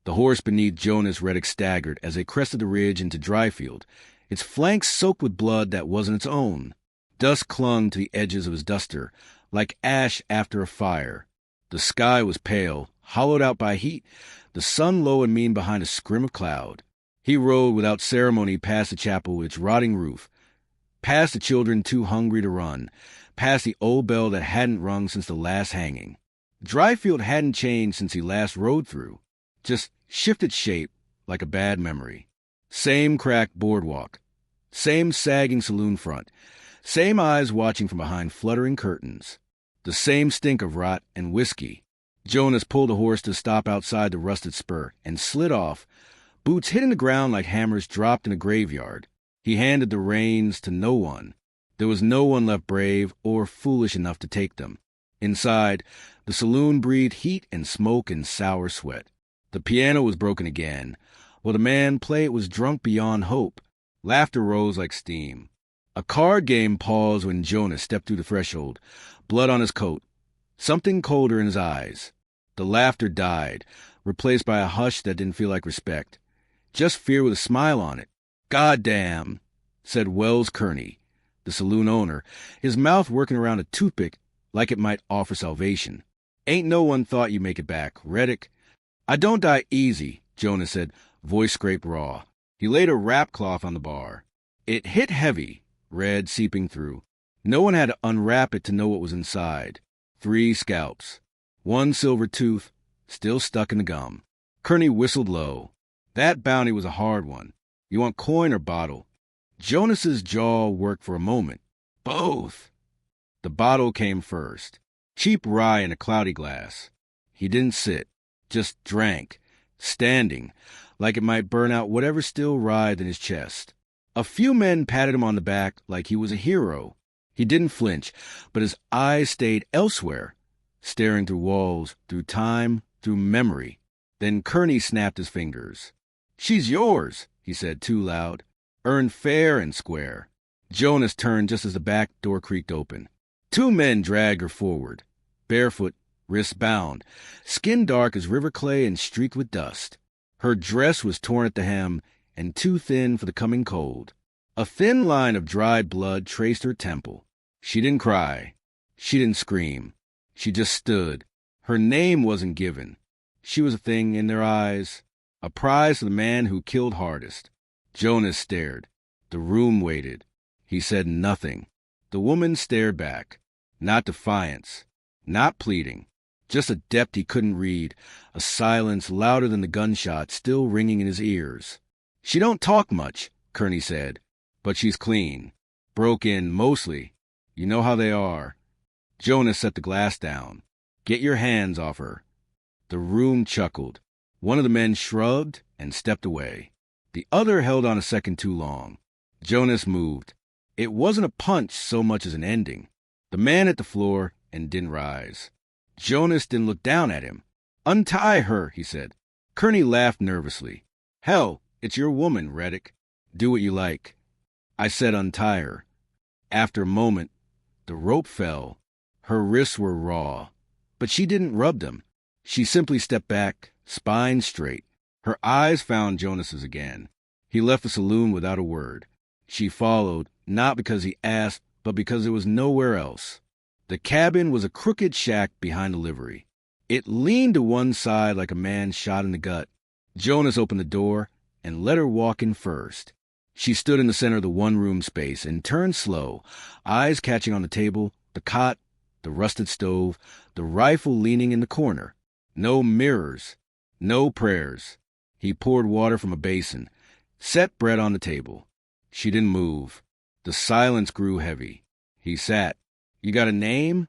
The horse beneath Jonas Reddick staggered as they crested the ridge into Dryfield, its flanks soaked with blood that wasn't its own. Dust clung to the edges of his duster, like ash after a fire. The sky was pale, hollowed out by heat, the sun low and mean behind a scrim of cloud. He rode without ceremony past the chapel with its rotting roof, past the children too hungry to run, past the old bell that hadn't rung since the last hanging. Dryfield hadn't changed since he last rode through, just shifted shape like a bad memory. Same cracked boardwalk, same sagging saloon front, same eyes watching from behind fluttering curtains, the same stink of rot and whiskey. Jonas pulled the horse to stop outside the rusted spur and slid off, boots hitting the ground like hammers dropped in a graveyard. He handed the reins to no one. There was no one left brave or foolish enough to take them. Inside, the saloon breathed heat and smoke and sour sweat. The piano was broken again. While the man played was drunk beyond hope. Laughter rose like steam. A card game paused when Jonas stepped through the threshold, blood on his coat, something colder in his eyes. The laughter died, replaced by a hush that didn't feel like respect. Just fear with a smile on it. "Goddamn," said Wells Kearney, the saloon owner, his mouth working around a toothpick like it might offer salvation. "Ain't no one thought you'd make it back, Reddick." "I don't die easy," Jonas said, voice scraped raw. He laid a wrap cloth on the bar. It hit heavy, red seeping through. No one had to unwrap it to know what was inside. 3 scalps. 1 silver tooth, still stuck in the gum. Kearney whistled low. That bounty was a hard one. "You want coin or bottle?" Jonas's jaw worked for a moment. "Both." The bottle came first. Cheap rye in a cloudy glass. He didn't sit, just drank, standing, like it might burn out whatever still writhed in his chest. A few men patted him on the back like he was a hero. He didn't flinch, but his eyes stayed elsewhere, staring through walls, through time, through memory. Then Kearney snapped his fingers. "She's yours," he said too loud. "Earned fair and square." Jonas turned just as the back door creaked open. 2 men dragged her forward, barefoot, wrists bound, skin dark as river clay and streaked with dust. Her dress was torn at the hem and too thin for the coming cold. A thin line of dried blood traced her temple. She didn't cry. She didn't scream. She just stood. Her name wasn't given. She was a thing in their eyes, a prize to the man who killed hardest. Jonas stared. The room waited. He said nothing. The woman stared back. Not defiance. Not pleading. Just a depth he couldn't read, a silence louder than the gunshot still ringing in his ears. "She don't talk much," Kearney said, "but she's clean. Broke in, mostly. You know how they are." Jonas set the glass down. "Get your hands off her." The room chuckled. One of the men shrugged and stepped away. The other held on a second too long. Jonas moved. It wasn't a punch so much as an ending. The man hit the floor and didn't rise. Jonas didn't look down at him. "Untie her," he said. Kearney laughed nervously. "Hell, it's your woman, Reddick. Do what you like." I said untie her. After a moment, the rope fell. Her wrists were raw. But she didn't rub them. She simply stepped back, spine straight. Her eyes found Jonas's again. He left the saloon without a word. She followed, not because he asked, but because there was nowhere else. The cabin was a crooked shack behind the livery. It leaned to one side like a man shot in the gut. Jonas opened the door and let her walk in first. She stood in the center of the one-room space and turned slow, eyes catching on the table, the cot, the rusted stove, the rifle leaning in the corner. No mirrors, no prayers. He poured water from a basin, set bread on the table. She didn't move. The silence grew heavy. He sat. "You got a name?"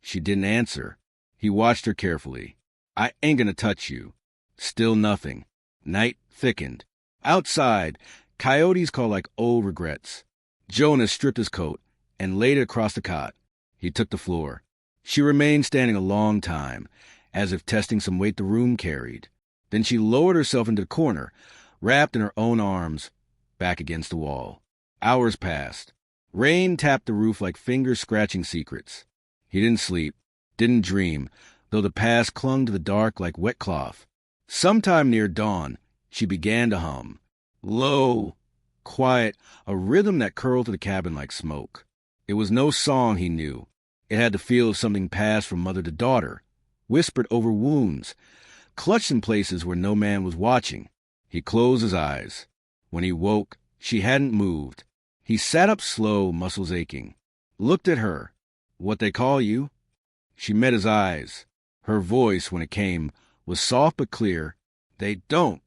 She didn't answer. He watched her carefully. "I ain't gonna touch you." Still nothing. Night thickened. Outside, coyotes called like old regrets. Jonas stripped his coat and laid it across the cot. He took the floor. She remained standing a long time, as if testing some weight the room carried. Then she lowered herself into the corner, wrapped in her own arms, back against the wall. Hours passed. Rain tapped the roof like fingers scratching secrets. He didn't sleep, didn't dream, though the past clung to the dark like wet cloth. Sometime near dawn, she began to hum. Low, quiet, a rhythm that curled to the cabin like smoke. It was no song he knew. It had the feel of something passed from mother to daughter, whispered over wounds, clutched in places where no man was watching. He closed his eyes. When he woke, she hadn't moved. He sat up slow, muscles aching. Looked at her. What they call you? She met his eyes. Her voice, when it came, was soft but clear. They don't.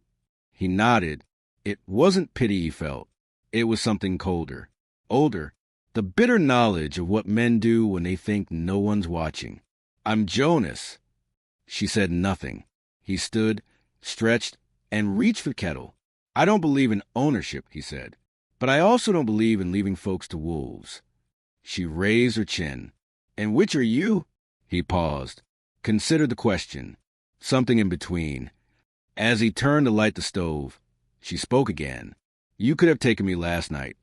He nodded. It wasn't pity he felt. It was something colder. Older. The bitter knowledge of what men do when they think no one's watching. I'm Jonas. She said nothing. He stood, stretched, and reached for the kettle. I don't believe in ownership, he said, but I also don't believe in leaving folks to wolves. She raised her chin. And which are you? He paused, considered the question. Something in between. As he turned to light the stove, she spoke again. You could have taken me last night.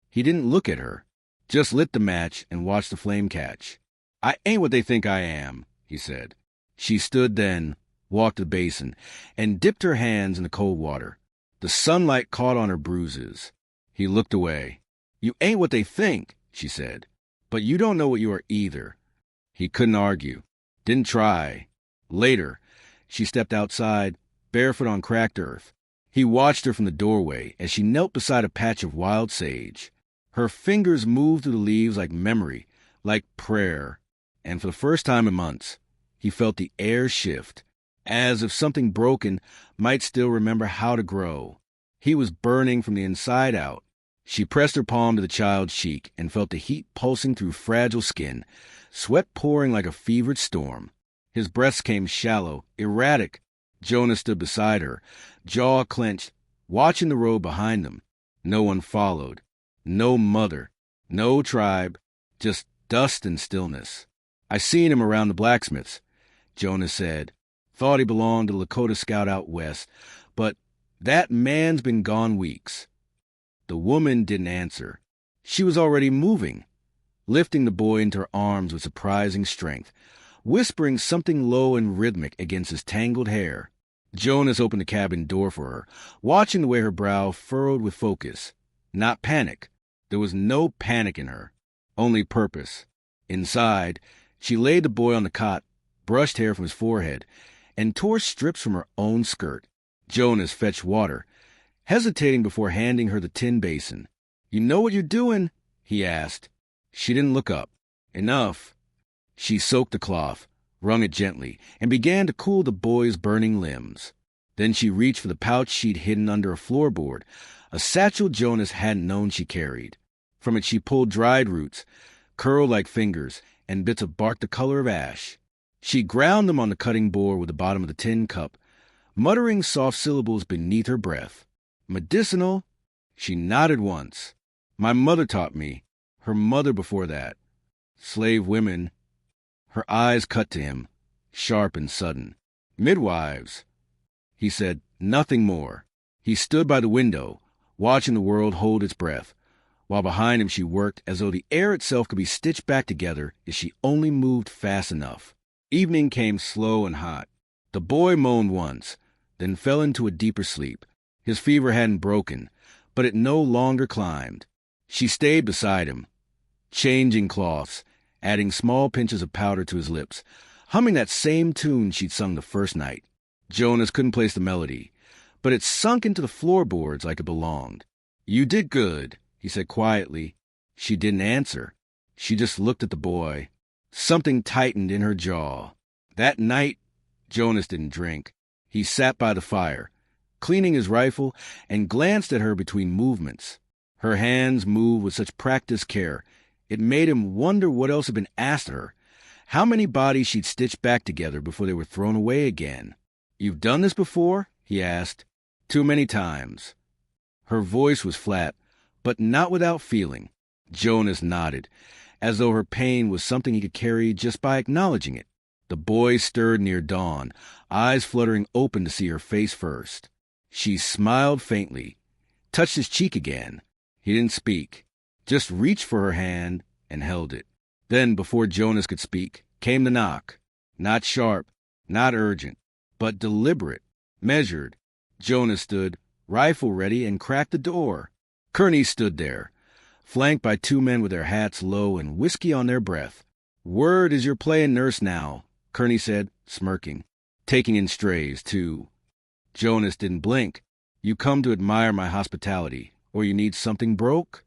He didn't look at her, just lit the match and watched the flame catch. I ain't what they think I am, he said. She stood then, walked to the basin, and dipped her hands in the cold water. The sunlight caught on her bruises. He looked away. You ain't what they think, she said, but you don't know what you are either. He couldn't argue. Didn't try. Later, she stepped outside, barefoot on cracked earth. He watched her from the doorway as she knelt beside a patch of wild sage. Her fingers moved through the leaves like memory, like prayer, and for the first time in months, he felt the air shift, as if something broken might still remember how to grow. He was burning from the inside out. She pressed her palm to the child's cheek and felt the heat pulsing through fragile skin, sweat pouring like a fevered storm. His breaths came shallow, erratic. Jonas stood beside her, jaw clenched, watching the road behind them. No one followed. No mother. No tribe. Just dust and stillness. I seen him around the blacksmiths, Jonas said. Thought he belonged to the Lakota Scout out west, but that man's been gone weeks. The woman didn't answer. She was already moving, lifting the boy into her arms with surprising strength, whispering something low and rhythmic against his tangled hair. Jonas opened the cabin door for her, watching the way her brow furrowed with focus. Not panic. There was no panic in her, only purpose. Inside, she laid the boy on the cot, brushed hair from his forehead, and tore strips from her own skirt. Jonas fetched water, hesitating before handing her the tin basin. You know what you're doing? He asked. She didn't look up. Enough. She soaked the cloth, wrung it gently, and began to cool the boy's burning limbs. Then she reached for the pouch she'd hidden under a floorboard, a satchel Jonas hadn't known she carried. From it she pulled dried roots, curled like fingers, and bits of bark the color of ash. She ground them on the cutting board with the bottom of the tin cup, muttering soft syllables beneath her breath. Medicinal? She nodded once. My mother taught me. Her mother before that. Slave women. Her eyes cut to him, sharp and sudden. Midwives. He said nothing more. He stood by the window, watching the world hold its breath, while behind him she worked as though the air itself could be stitched back together if she only moved fast enough. Evening came slow and hot. The boy moaned once, then fell into a deeper sleep. His fever hadn't broken, but it no longer climbed. She stayed beside him, changing cloths, adding small pinches of powder to his lips, humming that same tune she'd sung the first night. Jonas couldn't place the melody, but it sunk into the floorboards like it belonged. You did good, he said quietly. She didn't answer. She just looked at the boy. Something tightened in her jaw. That night, Jonas didn't drink. He sat by the fire, cleaning his rifle, and glanced at her between movements. Her hands moved with such practiced care, it made him wonder what else had been asked her, how many bodies she'd stitched back together before they were thrown away again. You've done this before? He asked. Too many times. Her voice was flat, but not without feeling. Jonas nodded, as though her pain was something he could carry just by acknowledging it. The boy stirred near dawn, eyes fluttering open to see her face first. She smiled faintly, touched his cheek again. He didn't speak, just reached for her hand and held it. Then, before Jonas could speak, came the knock. Not sharp, not urgent, but deliberate, measured. Jonas stood, rifle ready, and cracked the door. Kearney stood there, flanked by two men with their hats low and whiskey on their breath. "Word is you're playing nurse now," Kearney said, smirking. "Taking in strays, too." Jonas didn't blink. "You come to admire my hospitality, or you need something broke?"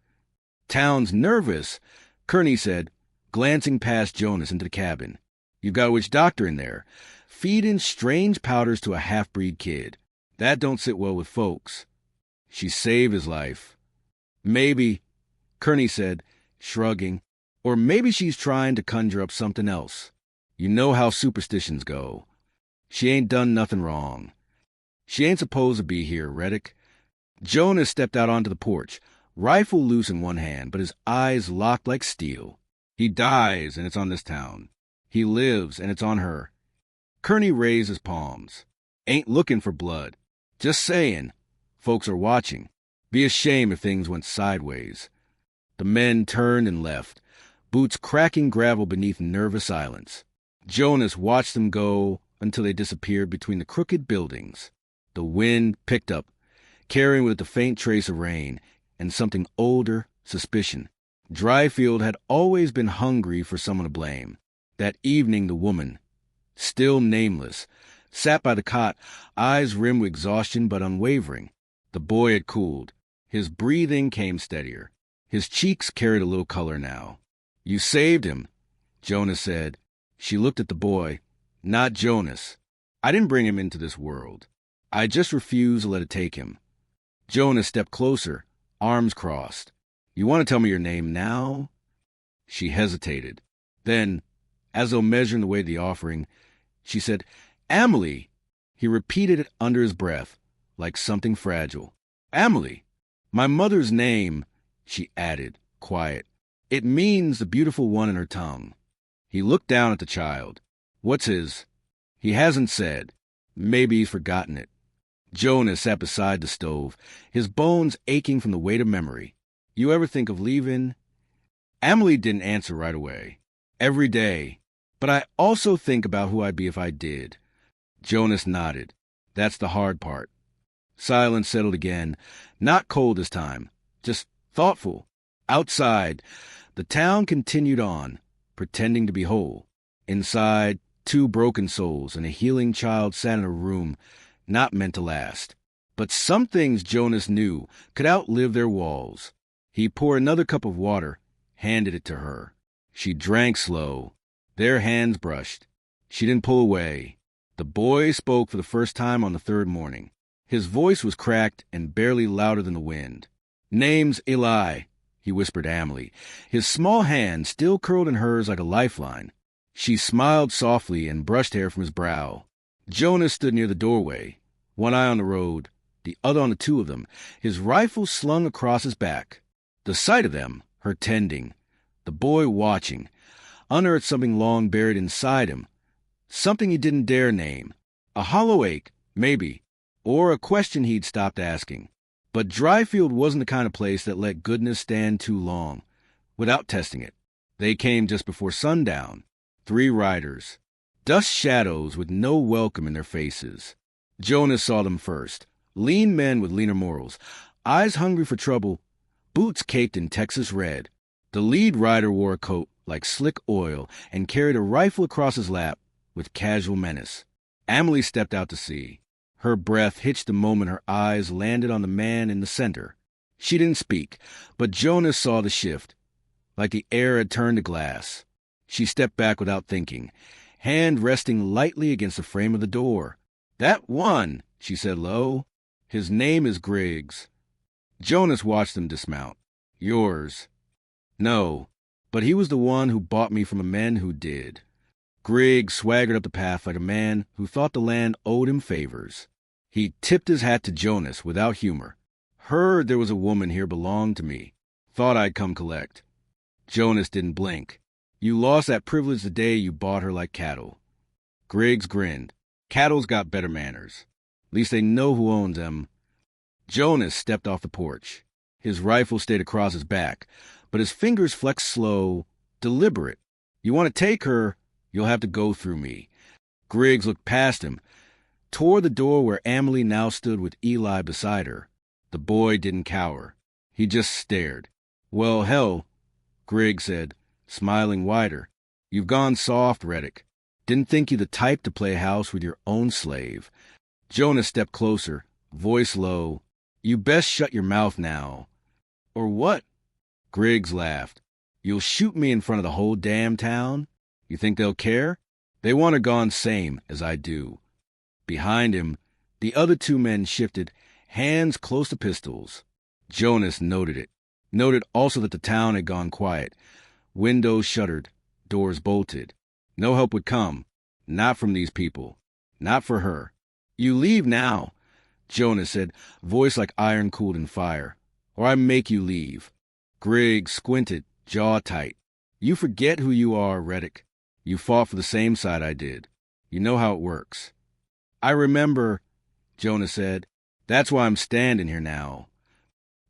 "Town's nervous," Kearney said, glancing past Jonas into the cabin. "You've got a witch doctor in there, feeding strange powders to a half-breed kid. That don't sit well with folks." "She saved his life." "Maybe," Kearney said, shrugging. "Or maybe she's trying to conjure up something else. You know how superstitions go. She ain't done nothing wrong. She ain't supposed to be here, Reddick." Jonas stepped out onto the porch, rifle loose in one hand, but his eyes locked like steel. "He dies, and it's on this town. He lives, and it's on her." Kearney raised his palms. "Ain't looking for blood. Just saying. Folks are watching. Be a shame if things went sideways." The men turned and left, boots cracking gravel beneath nervous silence. Jonas watched them go until they disappeared between the crooked buildings. The wind picked up, carrying with it the faint trace of rain and something older, suspicion. Dryfield had always been hungry for someone to blame. That evening the woman, still nameless, sat by the cot, eyes rimmed with exhaustion but unwavering. The boy had cooled. His breathing came steadier. His cheeks carried a little color now. "You saved him," Jonas said. She looked at the boy. "Not Jonas. I didn't bring him into this world. I just refused to let it take him." Jonas stepped closer, arms crossed. "You want to tell me your name now?" She hesitated. Then, as though measuring the weight of the offering, she said, "Amelie." He repeated it under his breath, like something fragile. "Amelie. My mother's name," she added, quiet. "It means the beautiful one in her tongue." He looked down at the child. "What's his?" "He hasn't said. Maybe he's forgotten it." Jonas sat beside the stove, his bones aching from the weight of memory. "You ever think of leaving?" Amelie didn't answer right away. "Every day. But I also think about who I'd be if I did." Jonas nodded. "That's the hard part." Silence settled again, not cold this time, just thoughtful. Outside, the town continued on, pretending to be whole. Inside, two broken souls and a healing child sat in a room not meant to last. But some things Jonas knew could outlive their walls. He poured another cup of water, handed it to her. She drank slow. Their hands brushed. She didn't pull away. The boy spoke for the first time on the third morning. His voice was cracked and barely louder than the wind. "Name's Eli," he whispered to Amelie, his small hand still curled in hers like a lifeline. She smiled softly and brushed hair from his brow. Jonas stood near the doorway, one eye on the road, the other on the two of them, his rifle slung across his back. The sight of them, her tending, the boy watching, unearthed something long buried inside him, something he didn't dare name, a hollow ache, maybe, or a question he'd stopped asking. But Dryfield wasn't the kind of place that let goodness stand too long, without testing it. They came just before sundown, 3 riders, dust shadows with no welcome in their faces. Jonas saw them first, lean men with leaner morals, eyes hungry for trouble, boots caked in Texas red. The lead rider wore a coat like slick oil and carried a rifle across his lap with casual menace. Amelie stepped out to see. Her breath hitched the moment her eyes landed on the man in the center. She didn't speak, but Jonas saw the shift, like the air had turned to glass. She stepped back without thinking, hand resting lightly against the frame of the door. "That one," she said low. "His name is Griggs." Jonas watched them dismount. "Yours?" "No, but he was the one who bought me from a man who did." Griggs swaggered up the path like a man who thought the land owed him favors. He tipped his hat to Jonas without humor. "Heard there was a woman here belonged to me. Thought I'd come collect." Jonas didn't blink. "You lost that privilege the day you bought her like cattle." Griggs grinned. "Cattle's got better manners. At least they know who owns them." Jonas stepped off the porch. His rifle stayed across his back, but his fingers flexed slow, deliberate. "You want to take her, you'll have to go through me." Griggs looked past him. toward the door where Amelie now stood with Eli beside her. The boy didn't cower. He just stared. "Well, hell," Griggs said, smiling wider. "You've gone soft, Reddick. Didn't think you the type to play house with your own slave." Jonas stepped closer, voice low. "You best shut your mouth now." "Or what?" Griggs laughed. "You'll shoot me in front of the whole damn town? You think they'll care? They want her gone same as I do." Behind him, the other two men shifted, hands close to pistols. Jonas noted it. Noted also that the town had gone quiet. Windows shuttered, doors bolted. No help would come. Not from these people. Not for her. "You leave now," Jonas said, voice like iron cooled in fire. "Or I make you leave." Griggs squinted, jaw tight. "You forget who you are, Reddick. You fought for the same side I did. You know how it works." "I remember," Jonas said. "That's why I'm standing here now."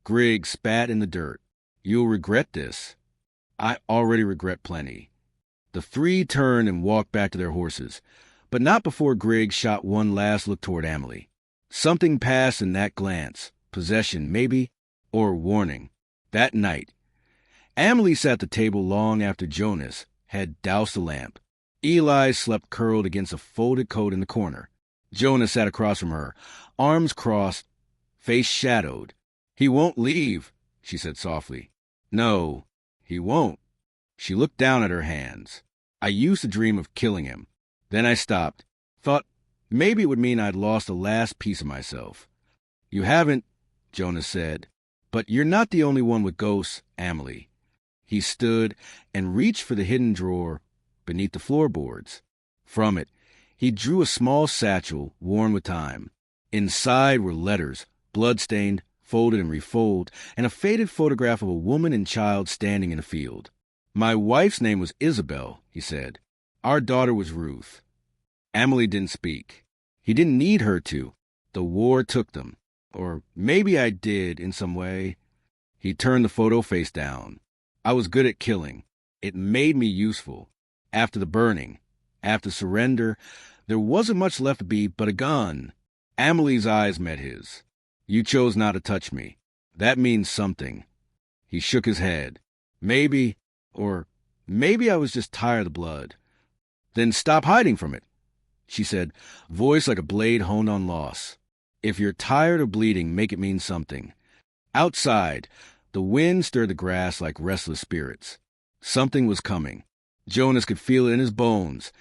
Griggs spat in the dirt. "You'll regret this." "I already regret plenty." The three turned and walked back to their horses, but not before Griggs shot one last look toward Amelie. Something passed in that glance, possession maybe, or warning. That night, Amelie sat at the table long after Jonas had doused the lamp. Eli slept curled against a folded coat in the corner. Jonas sat across from her, arms crossed, face shadowed. "He won't leave," she said softly. "No, he won't." She looked down at her hands. "I used to dream of killing him. Then I stopped. Thought maybe it would mean I'd lost the last piece of myself." "You haven't," Jonas said. "But you're not the only one with ghosts, Amelie." He stood and reached for the hidden drawer beneath the floorboards. From it, he drew a small satchel worn with time. Inside were letters, blood-stained, folded and refolded, and a faded photograph of a woman and child standing in a field. "My wife's name was Isabel," he said. "Our daughter was Ruth." Amelie didn't speak. He didn't need her to. The war took them. Or maybe I did in some way. He turned the photo face down. "I was good at killing. It made me useful. After the burning, after surrender, there wasn't much left to be but a gun." Amelie's eyes met his. "You chose not to touch me. That means something." He shook his head. "Maybe, or maybe I was just tired of the blood." "Then stop hiding from it," she said, voice like a blade honed on loss. "If you're tired of bleeding, make it mean something." Outside, the wind stirred the grass like restless spirits. Something was coming. Jonas could feel it in his bones.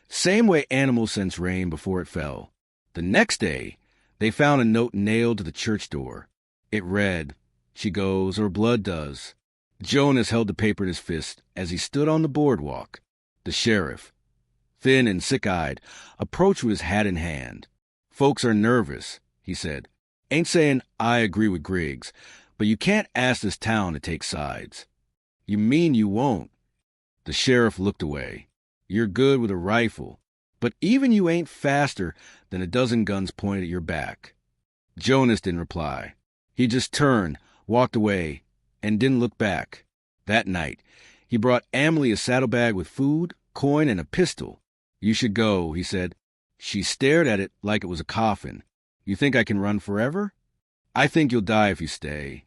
Same way animals sense rain before it fell. The next day, they found a note nailed to the church door. It read, "She goes, or blood does." Jonas held the paper in his fist as he stood on the boardwalk. The sheriff, thin and sick-eyed, approached with his hat in hand. "Folks are nervous," he said. "Ain't saying I agree with Griggs, but you can't ask this town to take sides." "You mean you won't?" The sheriff looked away. "You're good with a rifle, but even you ain't faster than a dozen guns pointed at your back." Jonas didn't reply. He just turned, walked away, and didn't look back. That night, he brought Amelie a saddlebag with food, coin, and a pistol. "You should go," he said. She stared at it like it was a coffin. "You think I can run forever?" "I think you'll die if you stay."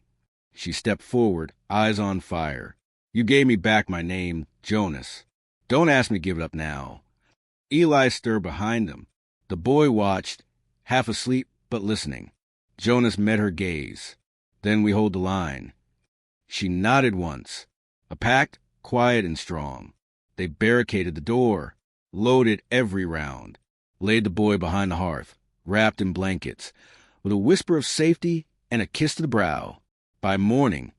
She stepped forward, eyes on fire. "You gave me back my name, Jonas. Don't ask me to give it up now." Eli stirred behind them. The boy watched, half asleep but listening. Jonas met her gaze. "Then we hold the line." She nodded once. A pact, quiet and strong. They barricaded the door, loaded every round, laid the boy behind the hearth, wrapped in blankets, with a whisper of safety and a kiss to the brow. By morning,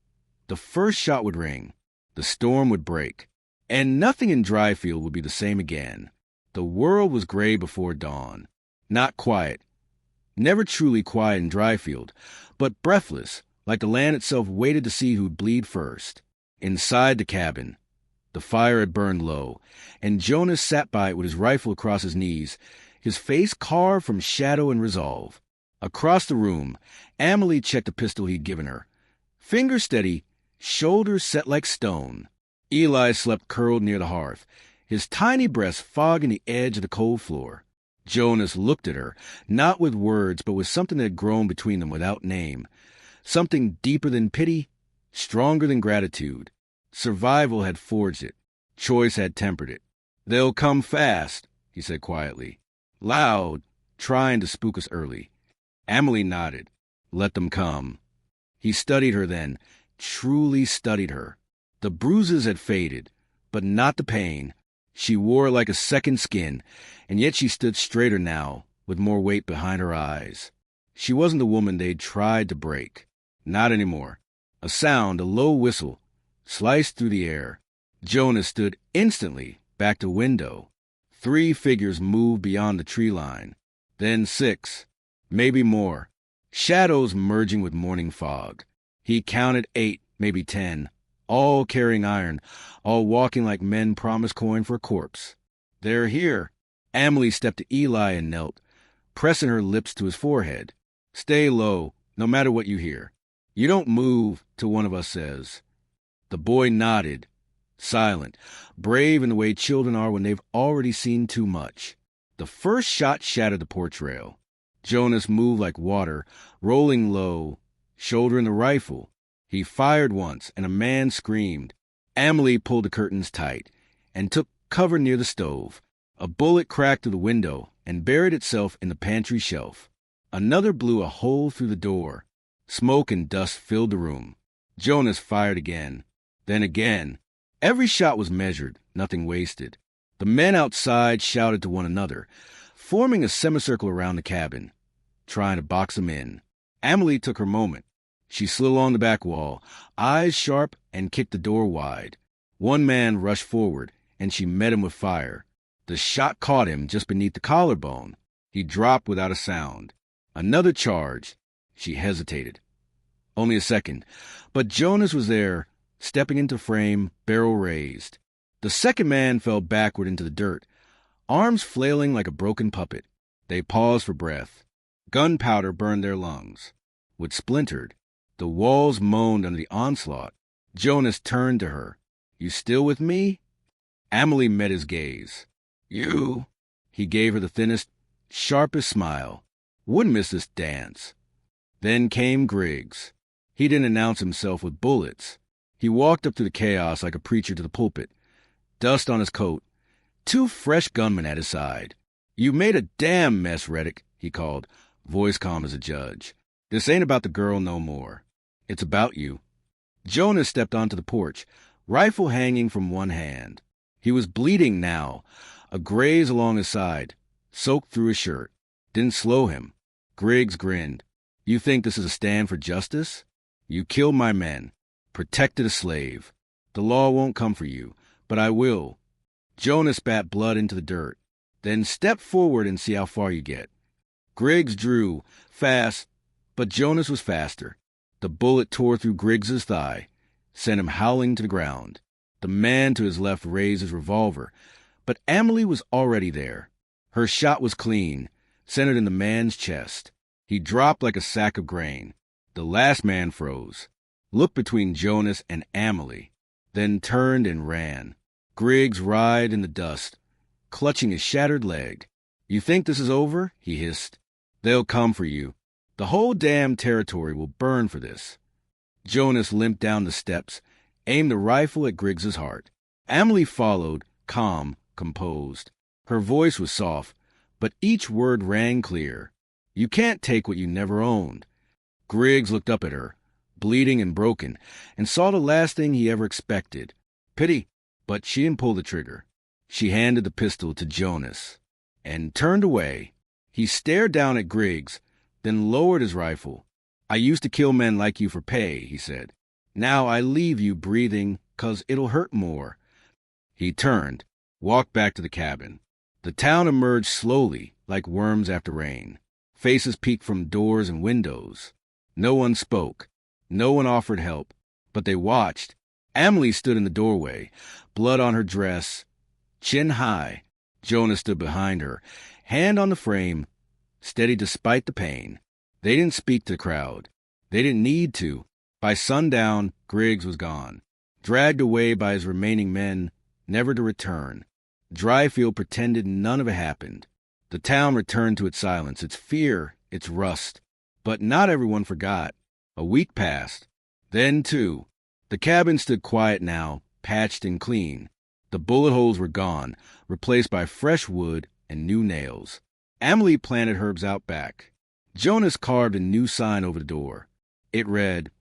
the first shot would ring, the storm would break, and nothing in Dryfield would be the same again. The world was gray before dawn. Not quiet. Never truly quiet in Dryfield, but breathless, like the land itself waited to see who'd bleed first. Inside the cabin, the fire had burned low, and Jonas sat by it with his rifle across his knees, his face carved from shadow and resolve. Across the room, Amelie checked the pistol he'd given her. Fingers steady, shoulders set like stone. Eli slept curled near the hearth, his tiny breast fogging the edge of the cold floor. Jonas looked at her, not with words, but with something that had grown between them without name. Something deeper than pity, stronger than gratitude. Survival had forged it. Choice had tempered it. "They'll come fast," he said quietly. "Loud, trying to spook us early." Amelie nodded. "Let them come." He studied her then, truly studied her. The bruises had faded, but not the pain. She wore it like a second skin, and yet she stood straighter now, with more weight behind her eyes. She wasn't the woman they'd tried to break. Not anymore. A sound, a low whistle, sliced through the air. Jonas stood instantly back to window. 3 figures moved beyond the tree line. Then 6, maybe more. Shadows merging with morning fog. He counted 8, maybe 10, all carrying iron, all walking like men promise coin for a corpse. "They're here." Amelie stepped to Eli and knelt, pressing her lips to his forehead. "Stay low, no matter what you hear. You don't move till one of us says." The boy nodded, silent, brave in the way children are when they've already seen too much. The first shot shattered the porch rail. Jonas moved like water, rolling low, shouldering the rifle. He fired once, and a man screamed. Amelie pulled the curtains tight and took cover near the stove. A bullet cracked through the window and buried itself in the pantry shelf. Another blew a hole through the door. Smoke and dust filled the room. Jonas fired again, then again. Every shot was measured, nothing wasted. The men outside shouted to one another, forming a semicircle around the cabin, trying to box them in. Amelie took her moment. She slid along the back wall, eyes sharp, and kicked the door wide. One man rushed forward, and she met him with fire. The shot caught him just beneath the collarbone. He dropped without a sound. Another charge. She hesitated. Only a second. But Jonas was there, stepping into frame, barrel raised. The second man fell backward into the dirt, arms flailing like a broken puppet. They paused for breath. Gunpowder burned their lungs. Wood splintered. The walls moaned under the onslaught. Jonas turned to her. "You still with me?" Amelie met his gaze. "You." He gave her the thinnest, sharpest smile. "Wouldn't miss this dance." Then came Griggs. He didn't announce himself with bullets. He walked up through the chaos like a preacher to the pulpit. Dust on his coat. 2 fresh gunmen at his side. "You made a damn mess, Reddick," he called, voice calm as a judge. "This ain't about the girl no more. It's about you." Jonas stepped onto the porch, rifle hanging from one hand. He was bleeding now, a graze along his side, soaked through his shirt. Didn't slow him. Griggs grinned. "You think this is a stand for justice? You killed my men, protected a slave. The law won't come for you, but I will." Jonas spat blood into the dirt. "Then step forward and see how far you get." Griggs drew, fast, but Jonas was faster. The bullet tore through Griggs's thigh, sent him howling to the ground. The man to his left raised his revolver, but Amelie was already there. Her shot was clean, centered in the man's chest. He dropped like a sack of grain. The last man froze, looked between Jonas and Amelie, then turned and ran. Griggs writhed in the dust, clutching his shattered leg. "You think this is over?" he hissed. "They'll come for you. The whole damn territory will burn for this." Jonas limped down the steps, aimed the rifle at Griggs's heart. Amelie followed, calm, composed. Her voice was soft, but each word rang clear. "You can't take what you never owned." Griggs looked up at her, bleeding and broken, and saw the last thing he ever expected. Pity, but she didn't pull the trigger. She handed the pistol to Jonas and turned away. He stared down at Griggs, then lowered his rifle. "I used to kill men like you for pay," he said. "Now I leave you breathing 'cause it'll hurt more." He turned, walked back to the cabin. The town emerged slowly, like worms after rain. Faces peeked from doors and windows. No one spoke. No one offered help. But they watched. Amelie stood in the doorway, blood on her dress, chin high. Jonas stood behind her, hand on the frame, steady despite the pain. They didn't speak to the crowd. They didn't need to. By sundown, Griggs was gone, dragged away by his remaining men, never to return. Dryfield pretended none of it happened. The town returned to its silence, its fear, its rust. But not everyone forgot. A week passed. Then, two. The cabin stood quiet now, patched and clean. The bullet holes were gone, replaced by fresh wood and new nails. Amelie planted herbs out back. Jonas carved a new sign over the door. It read,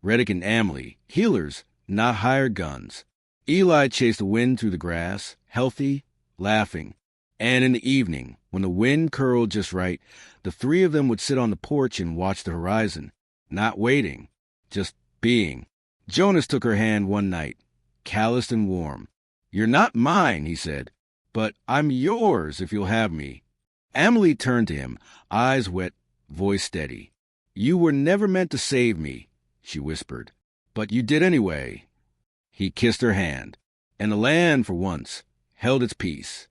Reddick and Amelie, healers, not hired guns. Eli chased the wind through the grass, healthy, laughing. And in the evening, when the wind curled just right, the three of them would sit on the porch and watch the horizon, not waiting, just being. Jonas took her hand one night, calloused and warm. You're not mine, he said, but I'm yours if you'll have me. Amelie turned to him, eyes wet, voice steady. You were never meant to save me, she whispered, but you did anyway. He kissed her hand, and the land, for once, held its peace.